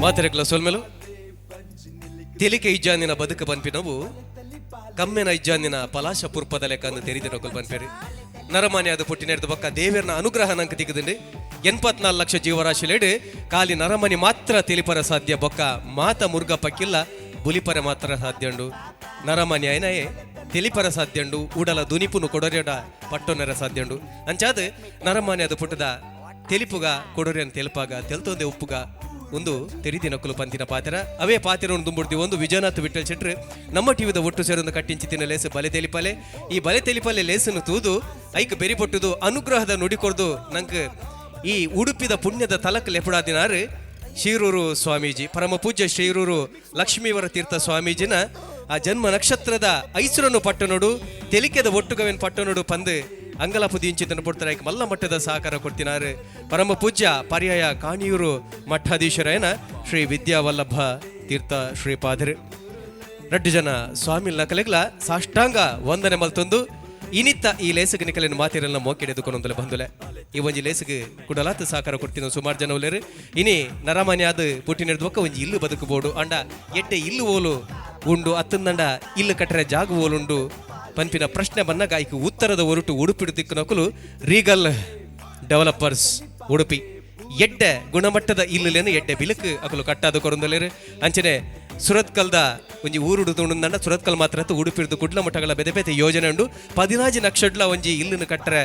ಮಾತೆರೆಗ್ಲ ಸೋಲ್ಮೆಲು ತೆಲಿಕೆ ಇಜ್ಜಾನಿನ ಬದುಕು ಬನ್ಪಿನವು ಕಮ್ಮೆನ ಇಜ್ಜಾನಿನ ಪಲಾಶ ಪುರ್ಪದ ಲೆಕ್ಕನ್ನು ತೆರಿದಿರೋಕಲ್ ಬನ್ಪೇರಿ ನರಮಾನ್ಯ ಅದು ಪುಟ್ಟಿನೆಡ್ದು ಬೊಕ್ಕ ದೇವರನ ಅನುಗ್ರಹ ನಂಗೆ ದಿಗದಿಂಡು 84 ಲಕ್ಷ ಜೀವರಾಶಿಲೇಡು ಕಾಲಿ ನರಮನಿ ಮಾತ್ರ ತಿಳಿಪರ ಸಾಧ್ಯ ಬೊಕ್ಕ ಮಾತ ಮುರ್ಗ ಪಕ್ಕಿಲ್ಲ ಬುಲಿಪರ ಮಾತ್ರ ಸಾಧ್ಯ ಉಂಡು ನರಮನಿ aynaye ತಿಳಿಪರ ಸಾಧ್ಯ ಉಂಡು ಉಡಲ ದುನಿಪುನು ಕೊಡೊರೆಡ ಪಟ್ಟೊನೆರ ಸಾಧ್ಯ ಉಂಡು ಅಂಚಾದ ನರಮಾನ್ಯ ಅದು ಪುಟ್ಟದ ತೆಲಿಪುಗ ಕೊಡೊರೆಯನ್ನು ತೆಲುಪಾಗ ತೆಲ್ತೊಂದೆ ಉಪ್ಪುಗ ಒಂದು ತೆರಿದಿನಕ್ಕಲು ಪಂತಿನ ಪಾತ್ರ ಅವೇ ಪಾತ್ರವನ್ನು ದುಂಬುಡ್ತೀವಿ. ಒಂದು ವಿಜಯನಾಥ್ ವಿಠಲ್ ಶೆಟ್ರು ನಮ್ಮ ಟಿವಿದ ಒಟ್ಟು ಸೇರೊಂದು ಕಟ್ಟಿಂಚಿತಿನ ಲೇಸು ಬಲೆ ತೆಲಿಪಲೆ ಈ ಬಲೆ ತೆಲಿಪಲೆ ಲೇಸನ್ನು ತೂದು ಐಕ್ ಬೆರಿಪೊಟ್ಟುದು ಅನುಗ್ರಹದ ನುಡಿಕೊಡ್ದು ನಂಗೆ ಈ ಉಡುಪಿದ ಪುಣ್ಯದ ತಲಕ್ ಲೆಪಡಾದಿನಾರು ಶೀರೂರು ಸ್ವಾಮೀಜಿ ಪರಮ ಪೂಜ್ಯ ಶ್ರೀರೂರು ಲಕ್ಷ್ಮೀವರ ತೀರ್ಥ ಸ್ವಾಮೀಜಿನ ಆ ಜನ್ಮ ನಕ್ಷತ್ರದ ಐಸರನ್ನು ಪಟ್ಟನೋಡು ತೆಲಿಕೆದ ಒಟ್ಟುಗವೇನು ಪಟ್ಟನೋಡು ಪಂದು ಅಂಗಲಾಪುದಿ ಇಂಚಿತನ್ನು ಪಡ್ತಾರೆ ಮಲ್ಲ ಮಟ್ಟದ ಸಹಕಾರ ಕೊಡ್ತಿನಾರು ಪರಮ ಪೂಜ್ಯ ಪರ್ಯಾಯ ಕಾಣಿಯೂರು ಮಠಾಧೀಶರಾಯನ ಶ್ರೀ ವಿದ್ಯಾವಲ್ಲಭ ತೀರ್ಥ ಶ್ರೀಪಾದರು ರಡ್ಡು ಜನ ಸ್ವಾಮಿ ನಕಲೆಗ್ಲ ಸಾಷ್ಟಾಂಗ ವಂದನೆ ಮಲ್ತೊಂದು ಇನಿತ್ತ ಈ ಲೇಸಗೆ ನಿಕಲಿನ ಮಾತಿರಲ್ಲ ಮೋಕೆಡೆದುಕೊಂಡೊಂದಲೆ ಬಂದುಲೆ ಈ ಒಂಜಿ ಲೇಸಗೆ ಕುಡಲಾತ ಸಹಕಾರ ಕೊಡ್ತಿನ ಸುಮಾರು ಜನ ಒಲ್ಲೇರು ಇನಿ ನರಮನ್ಯಾದ ಪುಟ್ಟಿನಿಡ್ದು ಬೊಕ್ಕ ಒಂಜಿ ಇಲ್ಲು ಬದುಕಬೋಡು ಅಂಡ ಎಡ್ಡೆ ಇಲ್ಲು ಓಲು ಉಂಡು ಅತ್ತಂದಂಡ ಇಲ್ಲು ಕಟ್ಟರೆ ಜಾಗ ಓಲುಂಡು ಪಂಪಿನ ಪ್ರಶ್ನೆ ಬಂದಾಗ ಈಕ ಉತ್ತರದ ಹೊರಟು ಉಡುಪಿಡು ದಿಕ್ಕನಕಲು ರೀಗಲ್ ಡೆವಲಪರ್ಸ್ ಉಡುಪಿ ಎಡ್ಡೆ ಗುಣಮಟ್ಟದ ಇಲ್ಲಲೇನು ಎಡ್ಡೆ ಬಿಲಕ್ ಅಕಲು ಕಟ್ಟಾದ ಕೊರೊಂದಲೇರು ಅಂಚನೆ ಸುರತ್ಕಲ್ದ ಒಂಜಿ ಊರುಡು ತುಂಡು ಸುರತ್ಕಲ್ ಮಾತ್ರ ಉಡುಪಿಡ್ದು ಕುಡ್ಲ ಮಠಗಳ ಬೆದೆ ಬೆತೆ ಯೋಜನೆ ಉಂಡು 16 ಲಕ್ಷಡ್ಲ ಒಂಜಿ ಇಲ್ಲನ್ನು ಕಟ್ಟರೆ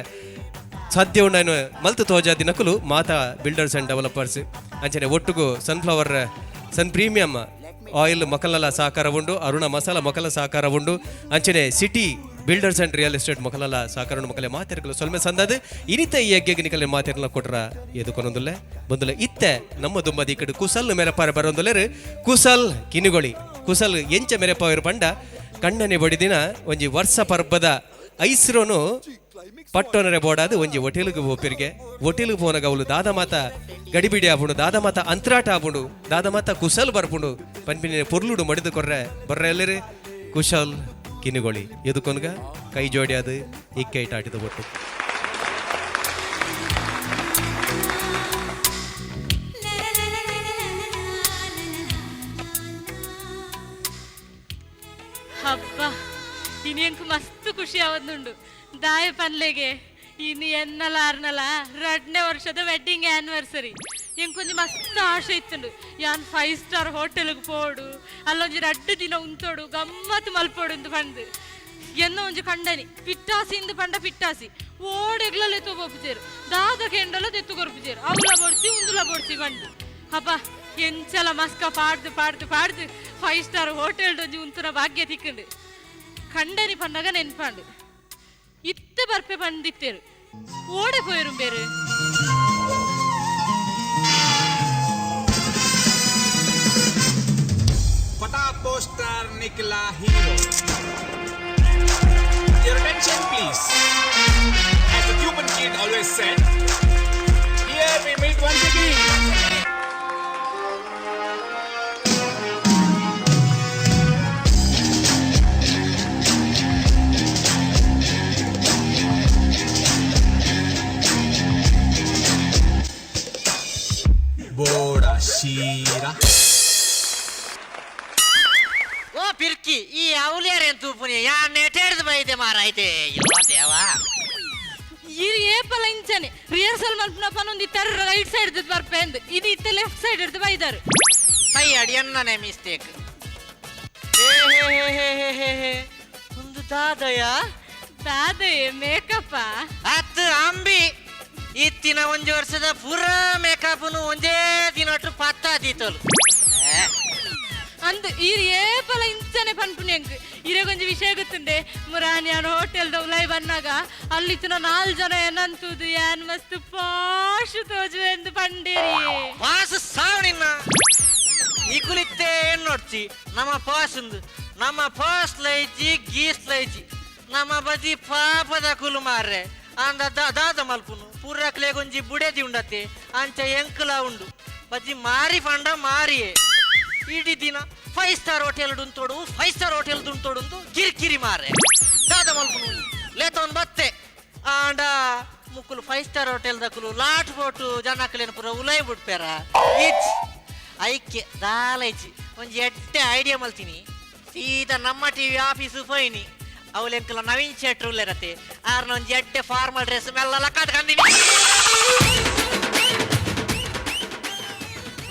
ಸಾಧ್ಯ ಉಂಡು ಮಲ್ತು ತೋಜಾದಿ ನಕಲು ಮಾತಾ ಬಿಲ್ಡರ್ಸ್ ಅಂಡ್ ಡೆವಲಪರ್ಸ್ ಅಂಚನೆ ಒಟ್ಟುಗು ಸನ್ಫ್ಲವರ್ ಸನ್ ಪ್ರೀಮಿಯಂ ಆಯಿಲ್ ಮೊಕಲಲ ಸಹಕಾರ ಉಂಡು ಅರುಣ ಮಸಾಲ ಮೊಕಲ ಸಹಕಾರ ಉಂಡು ಅಂಚನೆ city builders and real estate ಮೊಕಲಲ ಸಹಕಾರ ಮೊಕಲೆ ಮಾತೆರ್ಗಲು ಸೊಲ್ಮೆ ಸಂದದ ಇನಿತ ಈ ಯಜ್ಞಗೆ ನಿಕಲೆ ಮಾತೆರ್ಲ ಕೊಟ್ರ ಎದುಕೊನೊಂದುಲ್ಲೆ ಬಂದುಲೆ ಇತ್ತೆ ನಮ್ಮ ದುಂಬದಿ ಈ ಕಡೆ ಕುಸಲ್ ಮೆರಪಾರ ಬರೋಂದುಲ್ಲೆರು ಕುಸಲ್ ಕಿನಿಗೊಳಿ ಕುಸಲ್ ಎಂಚ ಮೆರಪಾವಿರು ಪಂಡ ಕಣ್ಣನೆ ಬಡಿದಿನ ಒಂಜಿ ವರ್ಷ ಪರ್ಬದ ಐಸ್ರೋನು ಪಟ್ಟೊನರೆ ಬೋಡಾದ ಒಂಜಿ ಹೋಟೆಲ್ಗೆ ಹೋಪಿರಿಗೆ ಹೋಟೆಲ್ಗೆ ಪೋನಾಗ ಅವಳು ದಾದ ಮಾತ ಗಡಿಬಿಡಿ ಆಪುಂಡು ದಾದ ಮಾತ ಅಂತರಾಟ ಆಪುಂಡು ದಾದ ಮಾತ ಕುಶಲ್ ಬರ್ಪುಂಡು ಪನ್ಪಿನ ಪೊರ್ಲುಡು ಮಡಿದು ಕೊರ್ರೆ ಬರ್ರೆ ಎಲ್ಲರಿ ಕುಶಲ್ ಕಿನಿಗೊಳಿ ಎದುಕೊನ್ಗ ಕೈ ಜೋಡಿ ಅದು ಇಕ್ಕೆ ಇಟ್ಟಾಟಿದ ಒಟ್ಟು ಹಬ್ಬ ಇನಿ ಎಂಕ್ ಮಸ್ತ್ ಖುಷಿ ಆವದ್ನುಂಡು ದಾಯ ಪನ್ಲೆಗೆ ಇನ್ನು ಎನ್ನಲಾರ್ನಲ 2ನೇ ವರ್ಷದ ವೆಡ್ಡಿಂಗ್ ಆ್ಯನಿವರ್ಸರಿ ಎಂಕೊಂಜಿ ಮಸ್ತ್ ಆಶೆ ಇತ್ತುಂಡು ಯಾನ್ 5 ಸ್ಟಾರ್ ಹೋಟೆಲ್ಗೆ ಪೋಡು ಅಲ್ಲೊಂಜಿ 2 ದಿನ ಉಂತೋಡು ಗಮ್ಮತ್ತು ಮಲ್ಪೋಡು ಎಂದು ಪಂದು ಎನ್ನ ಒಂಜಿ ಕಂಡನಿ ಪಿಟ್ಟಾಸಿ ಇಂದು ಪಂಡ ಪಿಟ್ಟಾಸಿ ಓಡೆಗ್ಲಲ್ಲಿ ತೋಬೋಪುಜೇರು ದಾದ ಕೆಂಡಲ ತೆತ್ತು ಕೊರ್ಪುಜೇರು ಅವಳ ಬಡ್ಸಿ ಉಂದುಲ ಬಡ್ಸಿ ಪಂಡು ಹಬ್ಬ ಎಂಚಲ ಮಸ್ಕ ಪಾಡ್ದು ಪಾಡ್ದು ಪಾಡ್ದು 5 ಸ್ಟಾರ್ ಹೋಟೆಲ್ ಒಂಜಿ ಉಂತುನ ಭಾಗ್ಯ ತಿಕ್ಕಂಡು ಕಂಡನಿ ಪಂಡಗ ನೆನ್ಪಾಂಡು ಇತ್ತೆ ಬರ್ಪೆ ಬಂದಿತ್ತೇರು ಓಡೆ ಪೋಯರು ಬೇರೆ पटा पोस्टर निकला hero your attention please as the Cuban kid always said here we meet once again boda shira ಪಿರ್ಕಿ ಈ ಅವಲಿಯರೇನು ತೂಪುನಿ ಯಾ ನೆಟೆಡ್ದು ಬೈದೆ ಮಾರಾಯ್ತೆ ಯೋ ದೇವ ಇರು ಏಪಲ ಇಂಚನೆ ರಿಹರ್ಸಲ್ ಮಲ್ಪನಪ್ಪನ ಒಂದು ಇತ್ತರ ರೈಟ್ ಸೈಡ್ ಇದ್ದು ಬರ್ಪೆ ಅಂದು ಇದು ಇತ್ತೆ ಲೆಫ್ಟ್ ಸೈಡ್ ಇದ್ದು ಬೈದಾರು ಸೈ ಅಡಿಯನ್ನನೇ ಮಿಸ್ಟೇಕ್ ಒಂದು ದಾದಯ ಮೇಕಪ್ಪ ಅತ್ತು ಅಂಬಿ ಇತ್ತಿನ ಒಂಜಿ ವರ್ಷದ ಪೂರ ಮೇಕಪ್ನು ಒಂದೇ ದಿನಟ್ಟು ಪತ್ತಾದೀತಲು ಅಂದು ಇರು ಏಪಲ ಇಂಚನೆ ಪನ್ಪುನಿ ಅಂಕ್ ಇರಗೊಂಜಿ ವಿಷಯ ಗೊತ್ತುಂಡೆ ಮುರಾನಿಯಾನ ಹೋಟೆಲ್ ಉಲೈ ಬನ್ನಾಗ ಅಲ್ಲಿತ್ತಿನ 4 ಜನ ಏನಂತುದು ಯಾನ್ ಮಸ್ತ್ ಪಾಶ್ ತೋಜು ಎಂದು ಪಂಡೇರಿ ಪಾಸ್ ಸಾವಣಿನ ನಿಕುಲಿತ್ತೆ ಏನ್ ನೋಡ್ತಿ ನಮ್ಮ ಪಾಸ್ ಉಂದು ನಮ್ಮ ಪಾಸ್ ಲೈಜಿ ಗೀಸ್ ಲೈಜಿ ನಮ್ಮ ಬದಿ ಪಾಪದ ಕುಲು ಮಾರ್ರೆ ಅಂದ ದಾದ ಮಲ್ಪುನು ಪೂರಕ್ಲೆಗೊಂಜಿ ಬುಡೆದಿ ಉಂಡತೆ ಅಂಚ ಎಂಕಲ ಉಂಡು ಬದಿ ಮಾರಿ ಪಂಡ ಮಾರಿಯೇ ಇಡೀ ದಿನ 5 ಸ್ಟಾರ್ ಹೋಟೆಲ್ ಉಂಟೋಡು 5 ಸ್ಟಾರ್ ಹೋಟೆಲ್ ಉಂಟೋಡು ಕಿರಿಕಿರಿ ಮಾರೆ ದಾದ ಮಲ್ಪುನು ಲೇತವನ್ ಬಾ ಆಂಡ ಮುಕ್ಕುಲು 5 ಸ್ಟಾರ್ ಹೋಟೆಲ್ ದಕ್ಕಲು ಲಾಟ್ ಬೋಟು ಜನಕ್ಕಲೇನು ಪೂರ ಉಲೈ ಬಿಡ್ಪೇರ ಈಚ್ ಐಕ್ಯ ದಾಲೈಚಿ ಒಂಜಿ ಎಡ್ಡೆ ಐಡಿಯಾ ಮಲ್ತೀನಿ ಸೀದಾ ನಮ್ಮ ಟಿವಿ ಆಫೀಸು ಪೋಯ್ನಿ ಅವಲೆಂಕಲ ನವೀನ್ ಶೆಟ್ರು ಉಲ್ಲೇರತ್ತೆ ಆರ್ನ ಒಂಜಿ ಎಡ್ಡೆ ಫಾರ್ಮಲ್ ಡ್ರೆಸ್ ಮೆಲ್ಲ ಕಟ್ಕಂದಿನಿ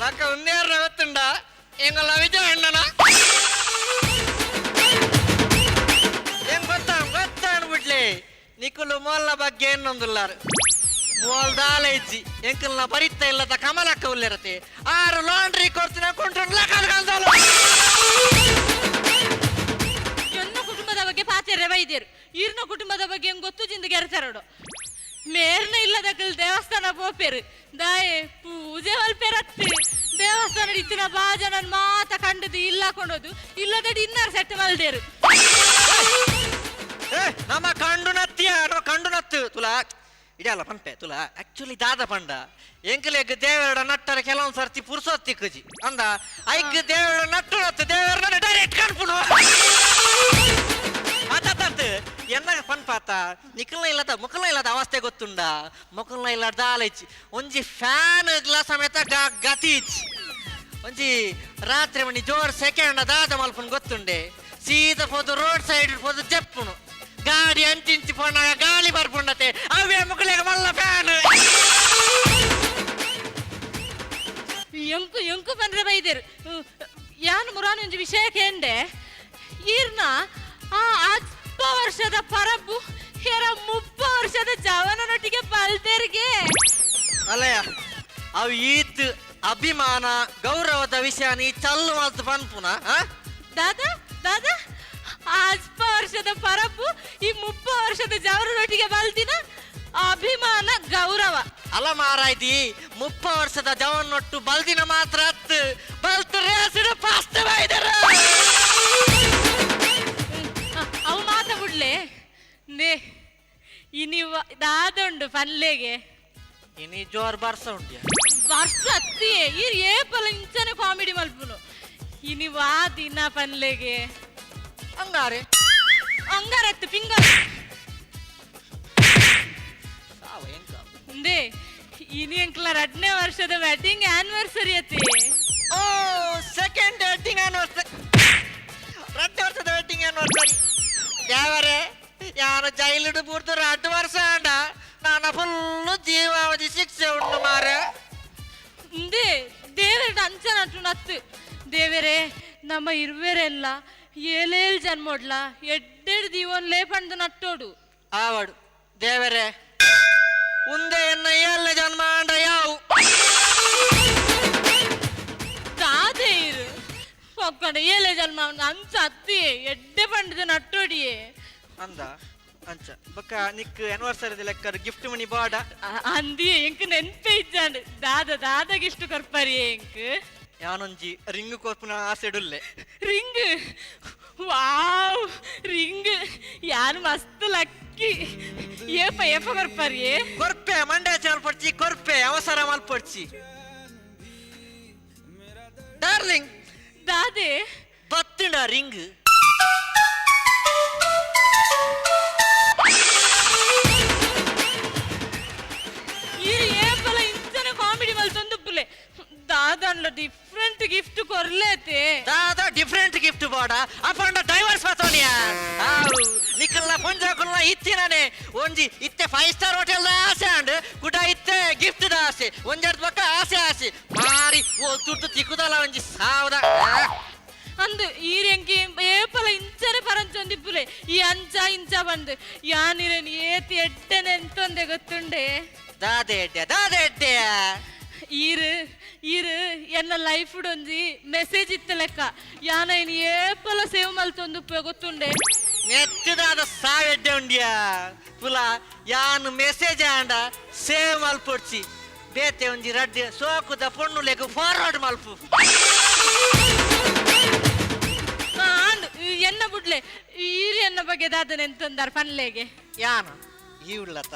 ಲಕ್ಕ ಒಂದೇ ಗೊತ್ತುಂಡ ಎಂಗಲ್ಲ ವಿಜಯ ಅಣ್ಣನ ಹೆಂಗ್ ಗೊತ್ತಾಣ್ಬಿಡ್ಲಿ ನಿಖುಲು ಮೋಲ್ನ ಬಗ್ಗೆ ಏನೊಂದುಲ್ಲಾರು ಮೋಲ್ ದಾಲೈಜಿ ಎಂಕಲ್ನ ಬರಿತ ಇಲ್ಲದ ಕಮಲಕ್ಕ ಉಲ್ಲೇರತ್ತೆ ಆರು ಲಾಂಡ್ರಿ ಕೊಡ್ತೀನಿ ಕೊಂಡ್ರಲ್ಲ ಎನ್ನ ಕುಟುಂಬದ ಬಗ್ಗೆ ಪಾತೆರೆ ಬೈದೇರು ಈರ್ನ ಕುಟುಂಬದ ಬಗ್ಗೆ ಹೆಂಗ್ ಗೊತ್ತು ಜಿಂದಗೆ ಎರಚರಡು ಮೇರ್ನ ಇಲ್ಲದಕ್ಕಲ್ ದೇವಸ್ಥಾನ ಪೋಪೇರು ದಾಯೆ ಪೂಜೆ ಮಲ್ಪೇರತ್ತಿ ದೇವಸ್ಥಾನ ಇತ್ತಿನ ಬಾ ಜನನ್ ಮಾತ ಕಂಡದು ಇಲ್ಲ ಕೊಂಡೋದು ಇಲ್ಲದ ಡಿನ್ನರ್ ಸೆಟ್ ಮಲ್ದೇರು ನಮ್ಮ ಕಂಡು ನತ್ತಿಯ ಕಂಡು ನತ್ತು ತುಲಾ ಇಡಲ್ಲ ಪಂಪೆ ತುಲಾ ಆಕ್ಚುಲಿ ದಾದ ಪಂಡ ಎಂಕಲೆಗ್ ದೇವರ ನಟ್ಟರ ಕೆಲವೊಂದು ಸರ್ತಿ ಪುರ್ಸೊತ್ತಿ ಕಜಿ ಅಂದ ಐಕ್ ದೇವರ ನಟ್ಟು ನತ್ತು ದೇವರ ಡೈರೆಕ್ಟ್ ಕಣ್ಪುನು ಅತ್ತತ್ತು ಎನ್ನ ಪನ್ಪಾತ ನಿಖಲ್ನ ಇಲ್ಲದ ಮುಖಲ್ನ ಇಲ್ಲದ ಅವಸ್ಥೆ ಗೊತ್ತುಂಡ ಮುಖಲ್ನ ಇಲ್ಲ ದಾಲೈಚಿ ಒಂಜಿ ಫ್ಯಾನ್ ಗ್ಲಾ ಸಮೇತ ಗತೀಚ್ ಒಂಜಿ ರಾತ್ರಿ ಮಣಿ ಜೋರ್ ಸೆಕೆಂಡ್ ದಾದ ಮಲ್ಪನ್ ಗೊತ್ತುಂಡೆ ಸೀದಾ ಪೋದು ರೋಡ್ ಸೈಡ್ ಪೋದು ಜಪ್ಪುನು ಗಾಡಿ ಅಂಚಿಂಚಿ ಪೋನಾಗ ಗಾಳಿ ಬರ್ಪುಂಡತೆ ಅವೇ ಮುಖಲಿಗೆ ಮಲ್ಲ ಫ್ಯಾನ್ ಎಂಕು ಎಂಕು ಬಂದ್ರೆ ಬೈದೇರು ಯಾನು ಮುರಾನ್ ಒಂಜಿ ವಿಷಯ ಕೇಂಡೆ ಈರ್ನ ಆ 10 ವರ್ಷದ ಪರಬ್ಬು ಹೇರ 30 ವರ್ಷದ ಜವನನೊಟ್ಟಿಗೆ ಬಲ್ದೇರಿಗೆ ಅಲ್ಲಯ್ಯ ಅವು ಈತ್ ಅಭಿಮಾನ ಗೌರವದ ವಿಷಯ ನೀ ಚಲ್ಲು ಮಾತು ಪನ್ಪುನ ದಾದಾ ದಾದಾ 10 ವರ್ಷದ ಪರಬ್ಬು ಈ 30 ವರ್ಷದ ಜವನನೊಟ್ಟಿಗೆ ಬಲ್ದಿನ ಅಭಿಮಾನ ಗೌರವ ಅಲ್ಲ ಮಾರಾಯ್ತಿ 30 ವರ್ಷದ ಜವನ್ನೊಟ್ಟು ಬಲ್ದಿನ ಮಾತ್ರ ಹತ್ತು ಬಲ್ತು ರೇಸಿನ ಪಾಸ್ತ ಬೈದರ ಅವು ಮಾತ ಬಿಡ್ಲೆ ನೇ ಇನಿವ ದಾದುಂಡು ಪಲ್ಲೆಗೆ ಇನಿ ಜೋರ್ ಬರ್ಸ ಉಂಟ್ಯ ವರ್ಷ ಹತ್ತಿಯೇ ಈರ್ ಏಪಲ ಇಂಚನೆ ಕಾಮಿಡಿ ಮಲ್ಪುನು ಇನಿವಾ ದಿನ ಪನ್ಲೆಗೆ ಹಂಗಾರೆ ಹಂಗಾರತ್ತು ಪಿಂಗಾರ ಇಂದೇ ಇನಿ ಅಂಕಲ 2ನೇ ವರ್ಷದ ವೆಡ್ಡಿಂಗ್ ಆನಿವರ್ಸರಿ ಅತಿ ಓ ಸೆಕೆಂಡ್ ವೆಡ್ಡಿಂಗ್ ಆನಿವರ್ಸರಿ 2 ವರ್ಷದ ವೆಡ್ಡಿಂಗ್ ಆನಿವರ್ಸರಿ ಯಾವರೇ ಯಾರು ಜೈಲಿಡು ಪೂರ್ತಿ 2 ವರ್ಷ ಆಂಡ ನಾನು ಫುಲ್ಲು ಜೀವಾವಧಿ ಶಿಕ್ಷೆ ಉಂಟು ಮಾರೆ ಇಂದೇ ದೇವರ ಅಂಚನಟ್ಟು ನತ್ತು ದೇವರೇ ನಮ್ಮ ಇರುವೆರೆಲ್ಲ ಏಳೇಳು ಜನ್ಮೋಡ್ಲ ಎಡ್ಡೆಡು ದೀವನ್ ಲೇಪಂಡು ನಟ್ಟೋಡು ಆವಡು ದೇವರೇ ಉಂದೆ ಎನ್ನ 7 ಜನ್ಮ ಆಂಡ ಯಾವು ದಾದೆ ಇರು ಒಕ್ಕಂಡ 7 ಜನ್ಮ ಅಂಚ ಅತ್ತಿ ಎಡ್ಡೆ ಪಂಡದ ನಟ್ಟೋಡಿಯೇ ಅಂದ ಅಂಚ ಬೊಕ್ಕ ನಿಕ್ ಆನಿವರ್ಸರಿ ಲೆಕ್ಕರ್ ಗಿಫ್ಟ್ ಮನಿ ಬಾಡ ಅಂದಿ ಎಂಕ್ ನೆನ್ಪೆ ಇದ್ದಾಂಡು ದಾದಗೆ ಇಷ್ಟು ಕೊರ್ಪರಿ ಎಂಕ್ ಯಾನೊಂಜಿ ರಿಂಗ್ ಕೊರ್ಪುನ ಆಸೆಡುಲ್ಲೆ ರಿಂಗ್ ವಾವ್ ರಿಂಗ್ ಯಾನು ಮಸ್ತ್ ಲಕ್ಕಿ ಏಪ ಏಪ ಕೊರ್ಪರಿ ಕೊರ್ಪೆ ಮಂಡ್ಯ ಮಲ್ಪಡ್ಚಿ ಕೊರ್ಪೆ ಅವಸರ ಮಲ್ಪಡ್ಚಿ ಡಾರ್ಲಿಂಗ್ ದಾದೆ ಬತ್ತಿಂಡ ರಿಂಗ್ ಇರು ಏಪಲ ಇಂಚನೆ ಕಾಮಿಡಿ ಮಲ್ತೊಂದು ಪುಲೆ ದಾದನ್ಲ ಡಿಫ್ರೆಂಟ್ ಗಿಫ್ಟ್ ಕೊರ್ಲೇತೆ ದಾದ ಡಿಫ್ರೆಂಟ್ ಗಿಫ್ಟ್ ಬಾಡ ಅಪಂಡ ಡೈವರ್ಸ್ ಮಾತೋನಿಯ ಆವು ನಿಕಲ್ನ ಪಂಜಾಕುಲ್ನ ಇತ್ತಿನಾನೆ ಒಂಜಿ ಇತ್ತೆ 5 ಸ್ಟಾರ್ ಹೋಟೆಲ್ ಆಸೆ ಅಂಡ್ ಕುಟ ಇತ್ತೆ ಗಿಫ್ಟ್ ದ ಆಸೆ ಒಂಜೆರ್ದು ಪಕ್ಕ ಆಸೆ ಮಾರಿ ಓ ತುರ್ತು ತಿಕ್ಕುದಲ್ಲ ಒಂಜಿ ಸಾವದ ಅಂದು ಈರೆಂಕಿ ಏಪಲ ಇಂಚನೆ ಪರಂಚೊಂದಿ ಪುಲೆ ಈ ಅಂಚ ಇಂಚ ಬಂದು ಯಾನಿರೇನು ಏತಿ ಎಡ್ಡೆನೆ ಎಂತೊಂದೆ ಗೊತ್ತುಂಡೆ ದಾದೆ ಎಡ್ಡೆ ಈರು ಎನ್ನ ಲೈಫ್ ಒಂಜಿ ಮೆಸೇಜ್ ಇತ್ತ ಲೆಕ್ಕ ಯಾನ ಇನ್ ಏಪಲ ಸೇವ್ ಮಲ್ತೊಂದು ಗೊತ್ತುಂಡೆ ನೆತ್ತದಾದ ಸಾವೆಡ್ಡೆ ಉಂಡ್ಯಾ ಪುಲ ಯಾನು ಮೆಸೇಜ್ ಆಂಡ ಸೇವ್ ಮಲ್ಪೊಡ್ಸಿ ಬೇತೆ ಒಂಜಿ ರಡ್ಡೆ ಸೋಕುದ ಪೊಣ್ಣು ಲೆಕ್ಕ ಫಾರ್ವರ್ಡ್ ಮಲ್ಪು ಎನ್ನ ಬುಡ್ಲೆ ಈರು ಎನ್ನ ಬಗ್ಗೆ ದಾದನ ಎಂತಂದಾರ ಪನ್ಲೆಗೆ ಯಾನ ಈ ಉಳ್ಳತ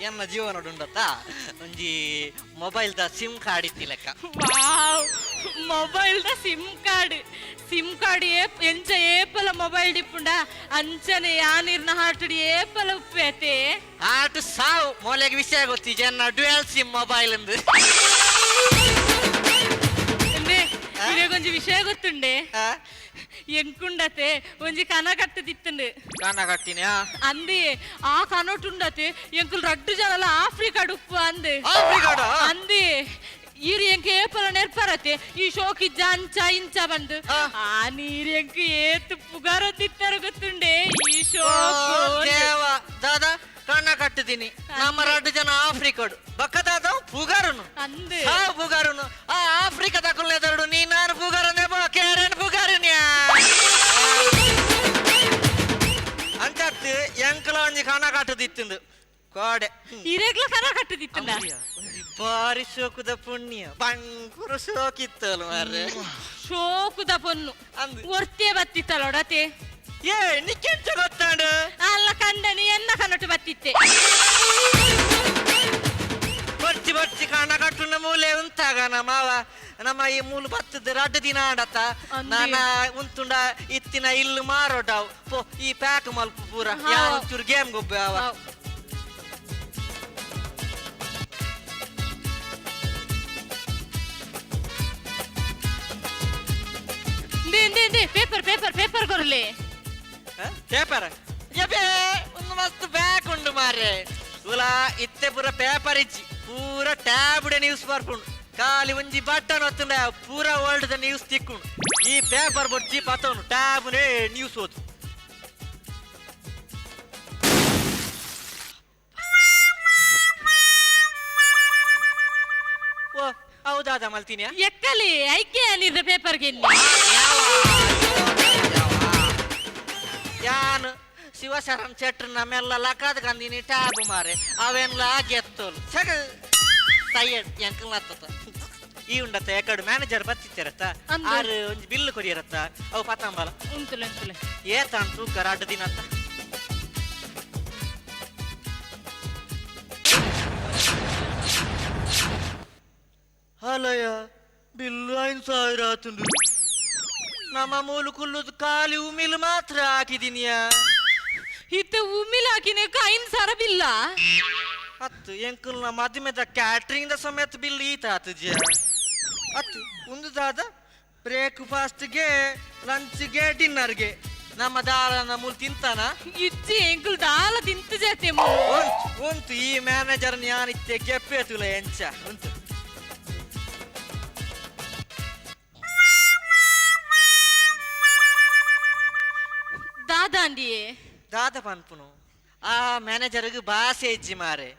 ಎನ್ನ ಜೀವನ ಉಂಡತ ಒಂಜಿ ಮೊಬೈಲ್ ದ ಸಿಮ್ ಕಾರ್ಡ್ ಇತ್ತಿ ಲೆಕ್ಕ ವಾವ್ మొబైల్ ద సిమ్ కార్డ్ ఎంచ ఏపల మొబైల్ డిప్పుండా ಅಂಚನೆ ಯಾನಿರ್ನ ಹಾಟುಡಿ ಏಪಲ ಉಪ್ಪೇತೆ ಆಟು ಸಾವು ಮೊಲೆಗೆ ವಿಷಯ ಗೊತ್ತಿ ಜನ ಡ್ಯುಯಲ್ ಸಿಮ್ ಮೊಬೈಲ್ ಎಂದು ಇದೇ ಕೊಂಚ ವಿಷಯ ಗೊತ್ತುಂಡೆ ಎಂಕುಂಡತೆ ಒಂಜಿ ಕನ ಕಟ್ಟದಿತ್ತುಂಡು ಕಾನ ಕಟ್ಟಿನ ಅಂದಿ ಆ ಕನೋಟುಂಡತೆ ಎಂಕುಲ್ ರಡ್ಡು ಜನಲ ಆಫ್ರಿಕಾಡ್ ಉಪ್ಪು ಅಂದೆ ಅಂದಿ ಈರು ಎಂಕ ಏಪಲ ನೆರ್ಪರತೆ ಈ ಶೋಕಿ ಅಂಚ ಇಂಚ ಬಂದು ಆ ನೀರು ಎಂಕ ಏತು ಪುಗಾರದಿತ್ತರ ಗೊತ್ತುಂಡೆ ಈ ಶೋಕ್ ದಾದಾ ಕಣ್ಣ ಕಟ್ಟಿದೀನಿ ನಮ್ಮ ರಡ್ಡು ಜನ ಆಫ್ರಿಕಾಡು ಬಕ್ಕದಾದ ಪುಗಾರನು ಅಂದೆ ಪುಗಾರನು ಆ ಆಫ್ರಿಕಾದ ಕುಲ್ಲೆದರಡು ನೀ ನಾನು ಪುಗಾರನೆ ಕೇರನ್ ಪುಗಾರನ್ಯ ಅಂತತ್ತು ಎಂಕಲ ಒಂಜಿ ಕಣ ಕಟ್ಟದಿತ್ತುಂಡು ಕೋಡೆ ಇರೆಗ್ಲ ಕನ ಕಟ್ಟದಿತ್ತಂಡ ಬಾರಿ ಶೋಕುದ ಪುಣ್ಯ ಬಂಕುರು ಶೋಕಿತ್ತಲು ಮಾರ್ರೆ ಶೋಕುದ ಪೊನ್ನು ಒರ್ತೆ ಬತ್ತಿತ್ತಲೊಡತೆ ಏ ನಿಕ್ಕೆಂಚ ಗೊತ್ತಾಂಡು ಅಲ್ಲ ಕಂಡನಿ ಎನ್ನ ಕನಟು ಬತ್ತಿತ್ತೆ ಬರ್ಚಿ ಬರ್ಚಿ ಕಣ ಕಟ್ಟುನ ಮೂಲೆ ಉಂತಾಗ ನಮ್ಮ ಈ ಮೂಲು ಬತ್ತದ ರಡ್ಡು ದಿನ ಆಡತ್ತ ನಾನ ಉಂತುಂಡ ಇತ್ತಿನ ಇಲ್ಲು ಮಾರೋಡಾವ್ ಪೋ ಈ ಪ್ಯಾಕ್ ಮಲ್ಪು ಪೂರ ಯಾರು ಗೇಮ್ ಗೊಬ್ಬೆ ಅವ ಪೇಪರ್ ಕೊರ್ಲೆ ಪೇಪರ್ ಎಬೇ ಒಂದು ಮಸ್ತ್ ಬ್ಯಾಗ್ ಉಂಡು ಮಾರ್ರೆ ತುಲ ಇತ್ತೆ ಪೂರ ಪೇಪರ್ ಇಜ್ಜಿ ಪೂರ ಟ್ಯಾಬ್ಡೆ ನ್ಯೂಸ್ ಬರ್ಕೊಂಡು ಖಾಲಿ ಒಂಜಿ ಬಟನ್ ಒತ್ತುಂಡ ಪೂರ ವರ್ಲ್ಡ್ ದ ನ್ಯೂಸ್ ತಿಕ್ಕೊಂಡು ಈ ಪೇಪರ್ ಬಡ್ಜಿ ಪತ್ತವನು ಟ್ಯಾಬ್ನೇ ನ್ಯೂಸ್ ಓದು ಓ ಹೌದಾದ ಮಲ್ತಿನಿಯಾ ಎಕ್ಕಲಿ ಐಕೆ ಅನಿರ್ದ ಪೇಪರ್ಗೆ ಯಾನು ಶಿವಶರಣ ಶೆಟ್ರ್ ನಮ್ಮೆಲ್ಲ ಲಕಾದ ಕಂದಿನಿ ಟ್ಯಾಬ್ ಮಾರೆ ಅವೆಲ್ಲ ಗೆತ್ತೋಲು ಸಗ ಟೈಯರ್ಡ್ ಎಂಕಲ್ ಆತತ ಈ ಉಂಡತ್ತ ಎಕಡು ಮ್ಯಾನೇಜರ್ ಬತ್ತಿತ್ತಿರತ್ತ ಆರು ಒಂಜಿ ಬಿಲ್ ಕೊರಿಯರತ್ತ ಅವು ಪತ್ತಂಬಲ ಉಂತುಲೆ ಏತಂಟು ಗರಾಡು ದಿನ ಅತ್ತ ಅಲಯ ಬಿಲ್ಲು 5,000 ಆತುಂಡು ನಮ್ಮ ಮೂಲು ಕುಲ್ಲುದು ಖಾಲಿ ಉಮಿಲ್ ಮಾತ್ರ ಹಾಕಿದೀನಿಯಾ ಇತ್ತ ಉಮ್ಮಿಲ್ ಹಾಕಿನೇಕ 5,000 ಬಿಲ್ಲ ಅತ್ತು ಎಂಕಲ್ನ ಮದುಮೆದ ಕ್ಯಾಟ್ರಿಂಗ್ ದ ಸಮೇತ ಬಿಲ್ ಈತ ಆತುಜ ಅತ್ತು ಒಂದು ದಾದ ಬ್ರೇಕ್ಫಾಸ್ಟ್ಗೆ ಲಂಚ್ಗೆ ಡಿನ್ನರ್ಗೆ ನಮ್ಮ ದಾಳನ ಮೂಲ್ ತಿಂತಾನ ಇಚ್ಚಿ ಎಂಕುಲ್ ದಾಲ ತಿಂತ ಜಾತೆ ಉಂಟು ಈ ಮ್ಯಾನೇಜರ್ ನ್ಯಾನಿತ್ತೆ ಗೆಪ್ಪೇತುಲ ಎಂಚ ಉಂಟು ದಾದಾಂಡಿಯೇ ದಾದ ಪನ್ಪುನು ಆ ಮ್ಯಾನೇಜರ್ಗೆ ಭಾಷೆ ಇಜ್ಜಿ ಮಾರೆ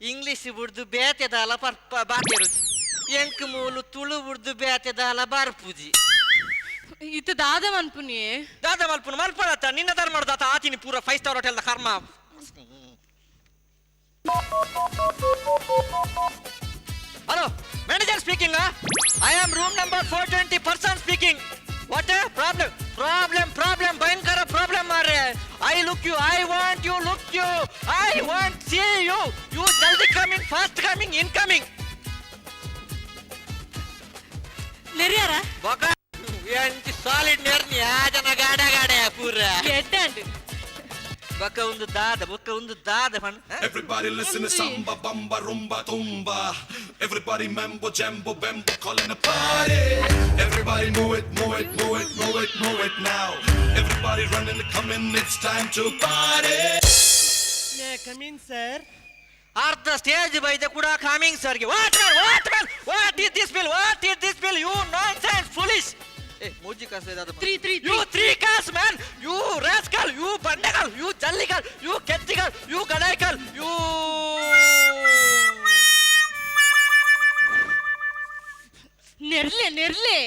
ಇಂಗ್ಲಿಷ್ ಬಿಡ್ದು ಬೇತೆದಾಲ ಬಾತೆ ರುಚಿ ಎಂಕ್ ಮೂಲು ತುಳು ಬಿಡ್ದು ಬೇತೆದಾಲ ಬರ್ಪುಜಿ ಇತ್ತ ದಾದ ಮನ್ಪುನಿಯೇ ದಾದ ಮಲ್ಪುನು ಮಲ್ಪಡತ್ತ ನಿನ್ನ ದಾರ ಮಾಡ್ದಾತ ಆತಿನಿ ಪೂರ 5 ಸ್ಟಾರ್ ಹೋಟೆಲ್ ದ ಕರ್ಮ hello manager speaking I am room number 420 person speaking what problem ಭಯಂಕರ ಪ್ರಾಬ್ಲಮ್ ಮಾರೆ I look you I want you look you I want see you you ಜಲ್ದಿ ಕಮಿಂಗ್ ಫಾಸ್ಟ್ ಕಮಿಂಗ್ ಇನ್ಕಮಿಂಗ್ ನೆರಿಯಾರ ಬಕ ಎಂಟಿ solid ನೆರ್ನಿ ಆಜನ ಗಾಡ ಪೂರ ಎಡ್ಡಂಡು ಬಕ ಒಂದು ದಾದ fun Everybody listen to samba, bamba, rumba, tumba. Everybody mambo, jambo, bambo, calling a party. Everybody move it now. Everybody running to come in, it's time to party. Yeah, come in, sir. ಅರ್ಧ stage ಬೈದೆ ಕೂಡ coming ಸರ್ಗೆ what is this bill you nonsense foolish ಮೂಜಿ ಕಾಸ್ ಲೇದಾದ 3 you 3 ಕಾಸ್ man you rascal you ಬಂಡೆಗಲ್ you ಜಲ್ಲಿಗಲ್ ಯು ಕೆತ್ತಿಗಲ್ ಯು ಗಡೈಕಲ್ ಯು ನೆರ್ಲೆ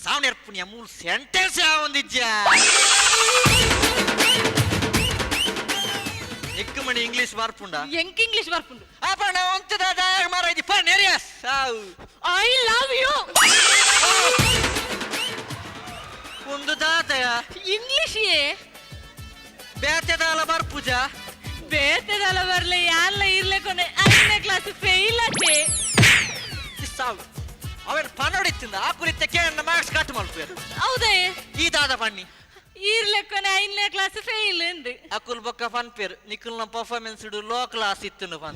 ಸಾವ್ ನೆರ್ಪುನಿಯ ಮೂರು ಸೆಂಟೆನ್ಸ್ ಯಾವೊಂದಿಜ್ಜ ಎಕ್ಕಮಣಿ ಇಂಗ್ಲಿಷ್ ಬರ್ಪುಂಡ ಎಂಕ್ ಇಂಗ್ಲಿಷ್ ಬರ್ಪುಂಡು ಅಪಣ ಒಂತದ ಮಾರಾಯ್ದಿ ಫನ್ ಏರಿಯಾಸ್ ಐ ಲವ್ ಯು ಒಂದು ದಾತಯ ಇಂಗ್ಲಿಷ್ ಯೇ ಬೇತೆದಾಲ ಬರ್ಪುಜ ಬೇತೆದಲ ಬರ್ಲೆ ಯಾನ್ಲ ಇರ್ಲೆ ಕೊನೆ 5ನೇ ಕ್ಲಾಸ್ ಫೇಲ್ ಆತೆ ಸಾವು ಅವನ್ ಪನ್ನೊಡಿತ್ತಿಂದ ಆ ಕುರಿತ ಕೇಳ ಮಾರ್ಕ್ಸ್ ಕಟ್ ಮಾಡ್ತಾರೆ ಹೌದೇ ಈ ದಾದ ಪಣ್ಣಿ ಈರ್ಲೆಕ್ಕನೆ 5ನೇ ಕ್ಲಾಸ್ ಫೇಲ್ ಎಂದು ಅಕುಲ್ ಬೊಕ್ಕ ಫನ್ ಪೇರ್ ನಿಖಿಲ್ನ ಪರ್ಫಾರ್ಮೆನ್ಸ್ ಇಡು ಲೋ ಕ್ಲಾಸ್ ಇತ್ತು ಫನ್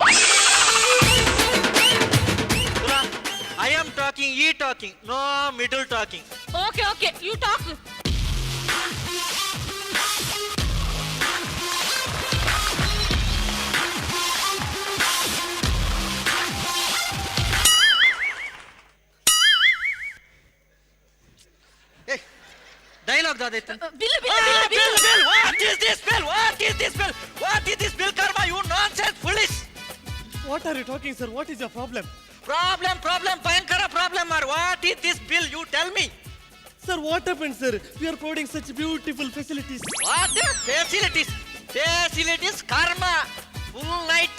ಐ ಆಮ್ ಟಾಕಿಂಗ್ ಈ talking no middle talking okay you talk dialogue ದಾದೈತೆ bill What is this bill? What is this bill? What is this bill, Karma? You nonsense, foolish! What are you talking, sir? What is your problem? Problem, Bhayankara problem, or what is this bill? You tell me. Sir, what happened, sir? We are providing such beautiful facilities. What the facilities? Facilities, Karma. Full night,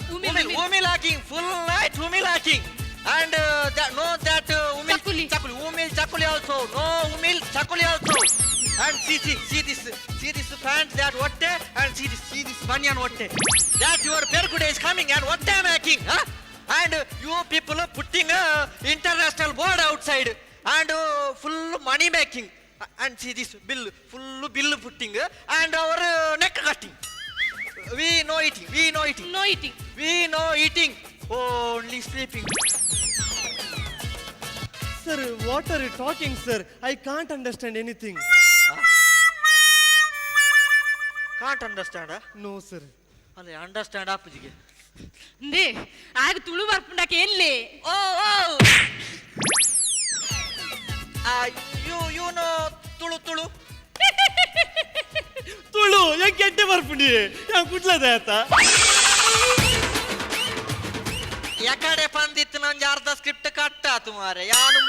full night, humilacking. And chakuli also. No umil, chakuli also. And see this pants that what and see this banyan what that your Berkude is coming and what I'm making, huh? And you people are putting a international board outside and full money making and see this bill full bill putting and our neck cutting. We know eating only sleeping. Sir, what are you talking, sir? I can't understand anything. Can't understand, huh? No, sir. Alle understand apujige. ನೇ ಆಗ ತುಳು ಬರ್ಪುಂಡಕ್ಕೆ ಎಲ್ಲಿ You know Tulu. Tulu ಯಾಕೆ ಕೆಟ್ಟ ಬರ್ಪುಂಡಿ ಯಾಕೆ ಕುಟ್ಲದ ಆತ ಯಾಕಡೆ ಪಂದಿತ್ತು ನಂಗೆ ಅರ್ಧ ಸ್ಕ್ರಿಪ್ಟ್ ಕಟ್ಟಾತು ಮಾರೆ ಯಾನು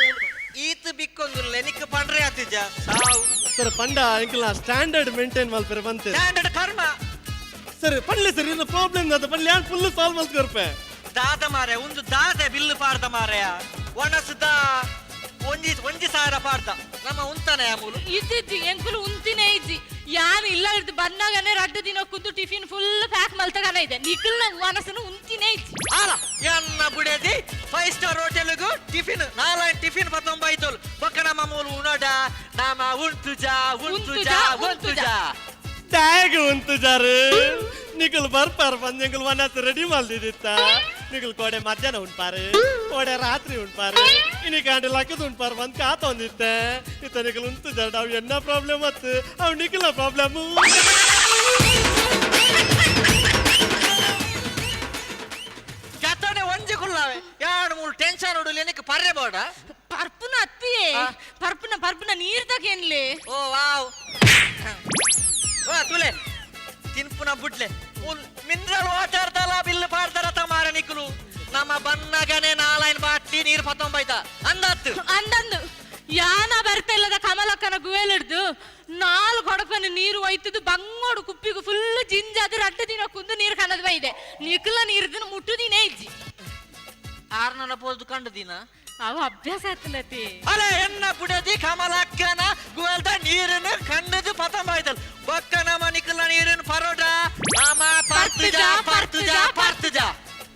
ಈತ್ ಬಿಕ್ಕೊಂದಿಲ್ಲ ನಿಕ್ ಪಂಡ್ರೆ ಆತಿಜ ಸಾವು ಸರ್ ಪಂಡ ಇಂಕಲ ಸ್ಟ್ಯಾಂಡರ್ಡ್ ಮೇಂಟೈನ್ ಮಲ್ಪರೆ ಬಂತೆ ಸ್ಟ್ಯಾಂಡರ್ಡ್ ಕರ್ಮ ಸರ್ ಪಡ್ಲೆ ಸರ್ ಇನ್ನು ಪ್ರಾಬ್ಲಮ್ ದಾದ ಪಡ್ಲೆ ಯಾನ್ ಫುಲ್ ಸಾಲ್ವ್ ಮಲ್ಕೊರ್ಪೆ ದಾದ ಮಾರೆ ಒಂದು ದಾದ ಬಿಲ್ ಪಾಡ್ದ ಮಾರೆಯ ಒಣಸುದ ಒಂಜಿ ಸಾವಿರ ಪಾಡ್ದ ನಮ್ಮ ಉಂತಾನೆ ಮೂಲು ಇದ್ದಿದ್ದಿ ಎಂಕುಲು ಉಂತಿನೇ ಇಜ್ಜಿ ಯಾನು ಇಲ್ಲ ಹಿಡ್ದು ಬಂದಾಗನೆ ರಡ್ಡು ದಿನ ಕುದ್ದು ಟಿಫಿನ್ ಫುಲ್ ಪ್ಯಾಕ್ ಮಲ್ತಗನ ಇದೆ ನಿಖಿಲ್ನ ಮನಸ್ಸನ್ನು ಉಂತಿನೇ ಇಜ್ಜಿ ಆಲ ಎನ್ನ ಬುಡೇದಿ 5 ಸ್ಟಾರ್ ಹೋಟೆಲ್ಗೂ ಟಿಫಿನ್ 4 ಟಿಫಿನ್ 19 ಬೊಕ್ಕ ನಮ್ಮ ಮೂಲು ಉಣಡ ನಮ್ಮ ಉಂತುಜಾ ಟ್ಯಾಗ್ ಉಂಟು ಜಾರು ನಿಖಲ್ ಬರ್ಪಾರ ಬಂದು ಎಂಕಲ್ ಮನಸ್ ರೆಡಿ ಮಲ್ದಿತ್ತ ನಿಖಲ್ ಕೋಡೆ ಮಧ್ಯಾಹ್ನ ಉಂಟ್ಪಾರು ಕೋಡೆ ರಾತ್ರಿ ಉಂಟ್ಪಾರು ಇನ್ನಿಕಾಂಡೆ ಲಕ್ಕದ ಉಂಟ್ಪಾರು ಬಂದು ಕಾತೊಂದಿತ್ತೆ ಇತ್ತ ನಿಖಲ್ ಉಂಟು ಜಾರು ಅವು ಎನ್ನ ಪ್ರಾಬ್ಲಮ್ ಅತ್ತು ಅವು ನಿಖಲ್ನ ಪ್ರಾಬ್ಲಮ್ಮು ಕೆತ್ತನೆ ಒಂಜಿ ಕುಲ್ಲಾವೆ ಎರಡು ಮೂರು ಟೆನ್ಷನ್ ಉಡಲಿ ಏನಕ್ಕೆ ಪರ್ರೆ ಬೋಡ ಪರ್ಪುನ ಅತ್ತಿಯೇ ಪರ್ಪುನ ನೀರ್ದಾಗೇನ್ಲಿ ಓ ವಾವ್ ಓ ತುಲೆ ತಿನ್ಪುನ ಬುಡ್ಲೆ ಮಿನರಲ್ ವಾಟರ್ ದಲ ಬಿಲ್ ಪಾಡ್ತಾರ ಮಾರ ನಿಕ್ಕಲು ನಮ್ಮ ಬನ್ನಗನೆ 4 ಬಾಟ್ಲಿ ನೀರು 19 ಅಂದಂದು ಯಾನ ಬರ್ತಾ ಇಲ್ಲದ ಕಮಲಕ್ಕನ ಗುವೇಲಿಡ್ದು 4 ಕೊಡಕನ ನೀರು ಒಯ್ತದು ಬಂಗೋಡು ಕುಪ್ಪಿಗೂ ಫುಲ್ ಜಿಂಜಾದ ರಡ್ಡು ದಿನ ಕುಂದು ನೀರು ಕನ್ನದ ಬೈದೆ ನಿಖಲ ನೀರ್ದನ್ನು ಮುಟ್ಟುದಿನೇ ಇಜ್ಜಿ 6 ನನ್ನ ಪೋಲ್ದು ಕಂಡು ದಿನ ಅವು ಅಭ್ಯಾಸ ಆಯ್ತಲತಿ ಅಲೆ ಎನ್ನ ಬುಡದಿ ಕಮಲಕ್ಕನ ಗುವೆಲ್ದ ನೀರನ್ನು ಕಣ್ಣದು 19 ಬೊಕ್ಕ ನಮ್ಮ ನಿಖಲ ನೀರನ್ನು ಪರೋಡ ನಾಮ ಪರ್ತುಜಾ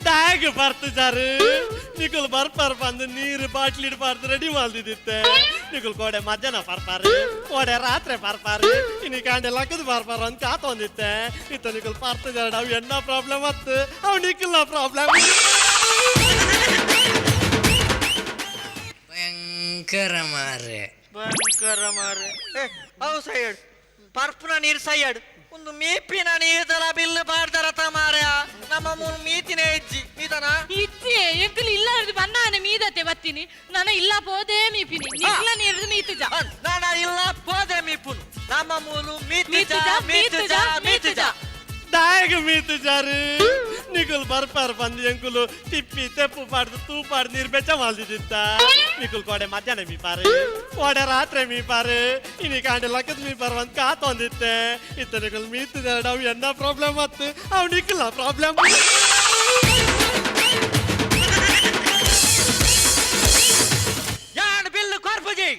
ಟ್ಯಾಗ್ ಬರ್ತು ಜಾರು ನಿಖಲ್ ಬರ್ಪಾರು ಬಂದು ನೀರು ಬಾಟ್ಲಿ ಪಾರ್ದು ರೆಡಿ ಮಲ್ದಿತ್ತೆ ನಿಖಲ್ ಕೋಡೆ ಮಧ್ಯಾಹ್ನ ಪರ್ಪಾರು ಕೋಡೆ ರಾತ್ರಿ ಪರ್ಪಾರು ಇನ್ನಿಕಾಂಡೆ ಲಕ್ಕದ ಪರ್ಪಾರು ಅಂತ ಕಾತೊಂದಿತ್ತೆ ಇತ್ತ ನಿಖಲ್ ಪಾರ್ತು ಜಾರು ಅವು ಎನ್ನ ಪ್ರಾಬ್ಲಮ್ ಅತ್ತು ಅವು ನಿಖಲ್ನ ಪ್ರಾಬ್ಲಮ್ ಭಯಂಕರ ಮಾರೆ ಅವು ಸೈಡ್ ಪರ್ಪುನ ನೀರು ಸೈಡ್ ಒಂದು ಮೀಪಿನ ನೀರ್ದಲ ಬಿಲ್ ಬಾಡ್ದಾರತ ಮಾರ್ಯ ನಮ್ಮ ಮೂರು ಮೀತಿನೇ ಇಜ್ಜಿ ಮೀತನ ಇತ್ತೆ ಎಂಕಲ್ ಇಲ್ಲ ಹಿಡ್ದು ಬಂದಾನೆ ಮೀದತ್ತೆ ಬತ್ತೀನಿ ನಾನು ಇಲ್ಲ ಪೋದೆ ಮೀಪಿನಿ ನಿಖಲ ನೀರ್ದು ಮೀತುಜ ನಾನು ಇಲ್ಲ ಪೋದೆ ಮೀಪುನು ನಮ್ಮ ಮೂರು ಮೀತುಜ ಟ್ಯಾಗ್ ಮೀತು ಜಾರು ನಿಖಲ್ ಬರ್ಪಾರು ಬಂದು ಎಂಕುಲು ತಿಪ್ಪಿ ತೆಪ್ಪು ಪಾಡ್ದು ತೂ ಪಾಡ್ದು ನೀರು ಬೆಚ್ಚ ಮಲ್ದಿತ್ತ ನಿಖಲ್ ಕೋಡೆ ಮಧ್ಯಾಹ್ನ ಮೀಪಾರು ಕೋಡೆ ರಾತ್ರಿ ಮೀಪಾರು ಇನ್ನಿಕಾಂಡೆ ಲಕ್ಕದ ಮೀಪಾರು ಅಂತ ಕಾತೊಂದಿತ್ತೆ ಇತ್ತ ನಿಖಲ್ ಮೀತು ಜಾರು ಅವು ಎನ್ನ ಪ್ರಾಬ್ಲಮ್ ಅತ್ತು ಅವು ನಿಖಲ್ನ ಪ್ರಾಬ್ಲಮ್ ಯಾನ್ ಬಿಲ್ಲು ಕೊರ್ಪುಜಿ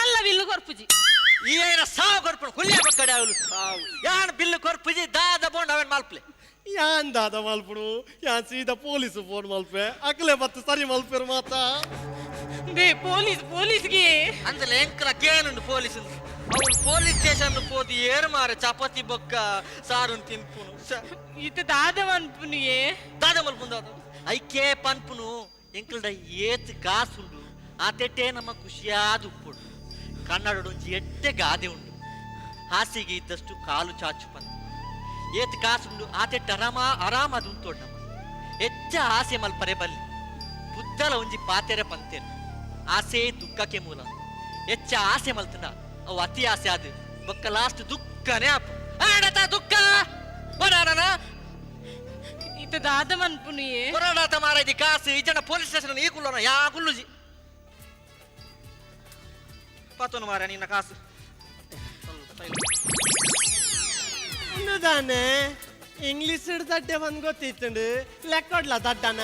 ಎಲ್ಲ ಬಿಲ್ಲು ಕೊರ್ಪುಜಿ ಏನ ಸಾವು ಕೊರ್ಪುಣ ಕುಲ್ಯ ಬಕ್ಕಡೆ ಅವಳು ಸಾವು ಯಾನ್ ಬಿಲ್ಲು ಕೊರ್ಪುಜಿ ದಾದ ಬೋಂಡ್ ಅವನ್ ಮಲ್ಪ್ಲೆ ಯಾನ್ ದಾದ ಮಲ್ಪುಡು ಯಾನ್ ಸೀದಾ ಪೊಲೀಸ್ ಫೋನ್ ಮಲ್ಪೆ ಅಕ್ಲೆ ಬತ್ತು ಸರಿ ಮಲ್ಪೇರು ಮಾತ ದೇ ಪೊಲೀಸ್ಗೆ అందులో ఎంకల కేనుండు పోలీసులు అవును పోలీస్ స్టేషన్ పోతి ఏరు మారే చపాతి బొక్క సారుని తింపును ఇత దాదమన్పునియే దాదమల్ పుందాదు ఐకే పన్పును ఎంకలడ ఏత్ కాసుండు ಆತೆಟ್ಟೆ ನಮ್ಮ ಖುಷಿಯಾದ ಉಪ್ಪುಡು ಕನ್ನಡೊಂಜಿ ಎಟ್ಟೆ ಗಾದೆ ಉಂಡು ಹಾಸಿಗೆ ಇದ್ದಷ್ಟು ಕಾಲು ಚಾಚು ಪಂದು ಏತ್ ಕಾಸುಂಡು ಆತೆಟ್ಟ ಆರಾಮದು ಉಂತೋಡ್ ನಮ್ಮ ಹೆಚ್ಚ ಆಸೆ ಮಲ್ಪರೆ ಬಲ್ಲಿ ಬುದ್ಧಲ ಒಂಜಿ ಪಾತೆರೆ ಪಂತೇರು ಆಸೆ ದುಃಖಕ್ಕೆ ಮೂಲ ಹೆಚ್ಚ ಆಸೆ ಮಲ್ತನ ಅವು ಅತಿ ಆಸೆ ಆದ ಬೊಕ್ಕ ಲಾಸ್ಟ್ ದುಃಖನೇ ಆಪು ಆಡತ ದುಃಖ ಬರಾಡನ ಇತ దాదమన్పునియే ಬರಾಡತ ಮಾರೈದಿ ಕಾಸು ಈ ಜನ ಪೊಲೀಸ್ ಸ್ಟೇಷನ್ ಈ ಕುಲ್ಲೋನ ಯಾ ಕುಲ್ಲುಜಿ ಪಾತೋನು ಮಾರ ನಿನ್ನ ಕಾಸು ಇನ್ನುದಾನೆ ಇಂಗ್ಲಿಷ್ ದಡ್ಡೆ ಬಂದ್ ಗೊತ್ತಿತ್ತುಂಡು ಲೆಕ್ಕೊಡ್ಲ ದಡ್ಡನ